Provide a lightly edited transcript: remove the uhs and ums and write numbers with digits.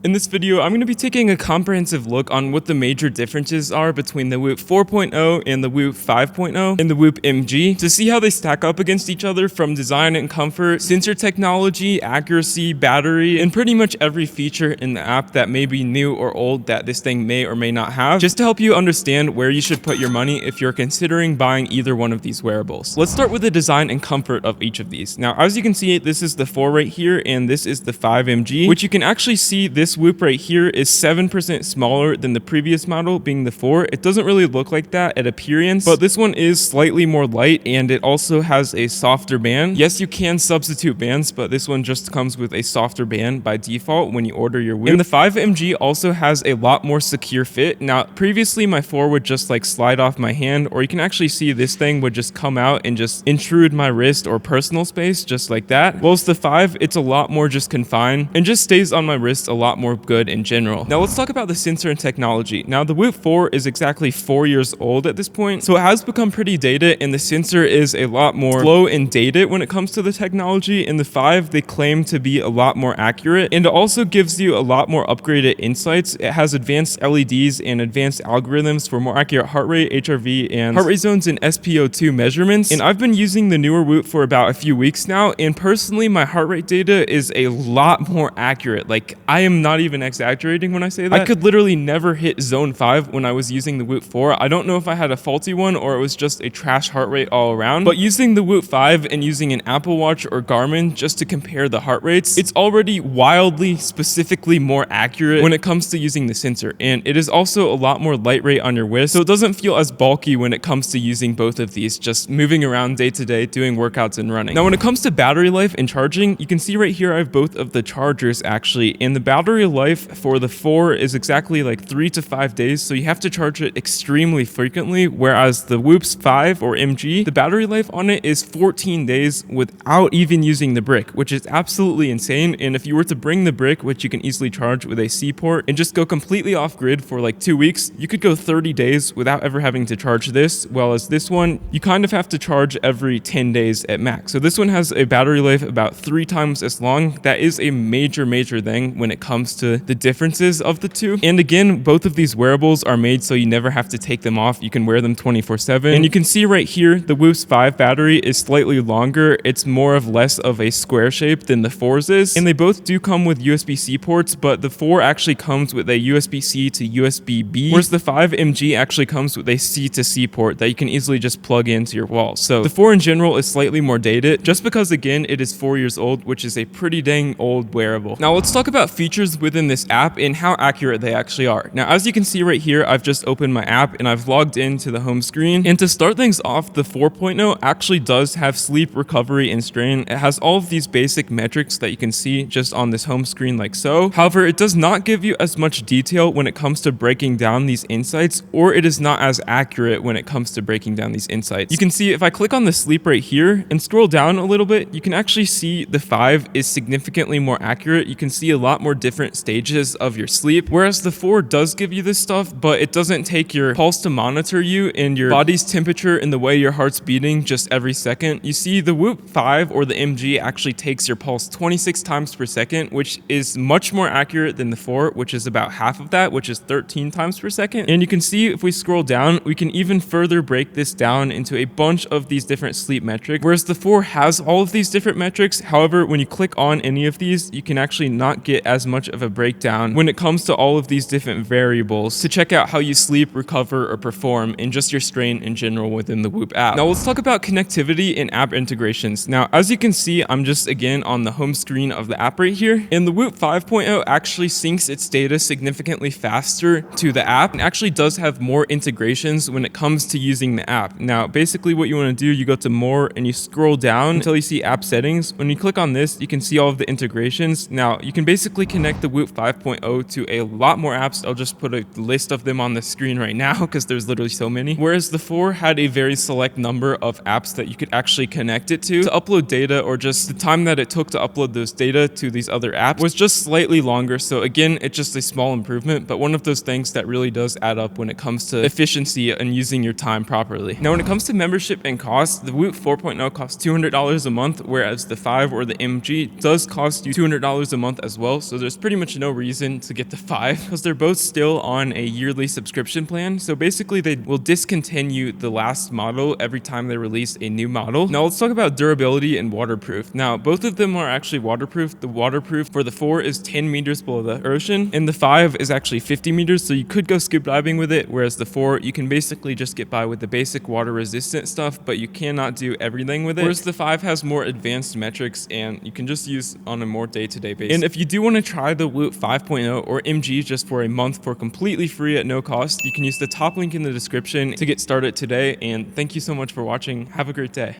In this video, I'm going to be taking a comprehensive look on what the major differences are between the Whoop 4.0 and the Whoop 5.0 and the Whoop MG to see how they stack up against each other from design and comfort, sensor technology, accuracy, battery, and pretty much every feature in the app that may be new or old that this thing may or may not have, just to help you understand where you should put your money if you're considering buying either one of these wearables. Let's start with the design and comfort of each of these. Now, as you can see, this is the 4 right here, and this is the 5 MG, which you can actually see this Whoop right here is 7% smaller than the previous model, being the 4. It doesn't really look like that at appearance, but this one is slightly more light, and it also has a softer band. Yes, you can substitute bands, but this one just comes with a softer band by default when you order your Whoop. And the 5 MG also has a lot more secure fit. Now, previously my 4 would just like slide off my hand, or you can actually see this thing would just come out and just intrude my wrist or personal space just like that. Whilst the 5, it's a lot more just confined and just stays on my wrist a lot more good in general. Now let's talk about the sensor and technology. Now the Whoop 4 is exactly 4 years old at this point, so it has become pretty dated, and the sensor is a lot more slow and dated when it comes to the technology. In the 5, they claim to be a lot more accurate, and it also gives you a lot more upgraded insights. It has advanced LEDs and advanced algorithms for more accurate heart rate, HRV, and heart rate zones and SpO2 measurements. And I've been using the newer Whoop for about a few weeks now, and personally my heart rate data is a lot more accurate. Like, I am not even exaggerating when I say that. I could literally never hit zone 5 when I was using the Whoop 4. I don't know if I had a faulty one or it was just a trash heart rate all around, but using the Whoop 5 and using an Apple Watch or Garmin just to compare the heart rates, it's already wildly specifically more accurate when it comes to using the sensor. And it is also a lot more light rate on your wrist, so it doesn't feel as bulky when it comes to using both of these, just moving around day to day, doing workouts and running. Now when it comes to battery life and charging, you can see right here I have both of the chargers actually, and the battery life for the 4 is exactly like 3 to 5 days, so you have to charge it extremely frequently, whereas the Whoop's 5 or MG, the battery life on it is 14 days without even using the brick, which is absolutely insane. And if you were to bring the brick, which you can easily charge with a C port, and just go completely off grid for like 2 weeks, you could go 30 days without ever having to charge this, while as this one, you kind of have to charge every 10 days at max. So this one has a battery life about 3 times as long. That is a major thing when it comes to the differences of the two. And again, both of these wearables are made so you never have to take them off. You can wear them 24/7. And you can see right here, the Whoop's 5 battery is slightly longer. It's more of less of a square shape than the 4's is. And they both do come with USB-C ports, but the 4 actually comes with a USB-C to USB-B, whereas the 5 MG actually comes with a C to C port that you can easily just plug into your wall. So the 4 in general is slightly more dated, just because again, it is 4 years old, which is a pretty dang old wearable. Now let's talk about features within this app and how accurate they actually are. Now, as you can see right here, I've just opened my app and I've logged into the home screen. And to start things off, the 4.0 actually does have sleep, recovery, and strain. It has all of these basic metrics that you can see just on this home screen like so. However, it does not give you as much detail when it comes to breaking down these insights, or it is not as accurate when it comes to breaking down these insights. You can see if I click on the sleep right here and scroll down a little bit, you can actually see the 5 is significantly more accurate. You can see a lot more different stages of your sleep, whereas the 4 does give you this stuff, but it doesn't take your pulse to monitor you and your body's temperature and the way your heart's beating just every second. You see the Whoop 5 or the MG actually takes your pulse 26 times per second, which is much more accurate than the 4, which is about half of that, which is 13 times per second. And you can see if we scroll down, we can even further break this down into a bunch of these different sleep metrics, whereas the 4 has all of these different metrics. However, when you click on any of these, you can actually not get as much of a breakdown when it comes to all of these different variables to check out how you sleep, recover, or perform, and just your strain in general within the Whoop app. Now let's talk about connectivity and app integrations. Now, as you can see, I'm just again on the home screen of the app right here, and the Whoop 5.0 actually syncs its data significantly faster to the app and actually does have more integrations when it comes to using the app. Now, basically what you want to do, you go to more and you scroll down until you see app settings. When you click on this, you can see all of the integrations. Now, you can basically connect the Whoop 5.0 to a lot more apps. I'll just put a list of them on the screen right now because there's literally so many. Whereas the 4 had a very select number of apps that you could actually connect it to upload data, or just the time that it took to upload those data to these other apps was just slightly longer. So again, it's just a small improvement, but one of those things that really does add up when it comes to efficiency and using your time properly. Now, when it comes to membership and cost, the Whoop 4.0 costs $200 a month, whereas the 5 or the MG does cost you $200 a month as well. So there's pretty pretty much no reason to get the 5 because they're both still on a yearly subscription plan. So basically they will discontinue the last model every time they release a new model. Now let's talk about durability and waterproof. Now both of them are actually waterproof. The waterproof for the 4 is 10 meters below the ocean and the 5 is actually 50 meters. So you could go scuba diving with it, whereas the 4 you can basically just get by with the basic water resistant stuff, but you cannot do everything with it. Whereas the 5 has more advanced metrics and you can just use on a more day-to-day basis. And if you do want to try the Whoop 5.0 or MG just for a month for completely free at no cost, you can use the top link in the description to get started today. And thank you so much for watching. Have a great day.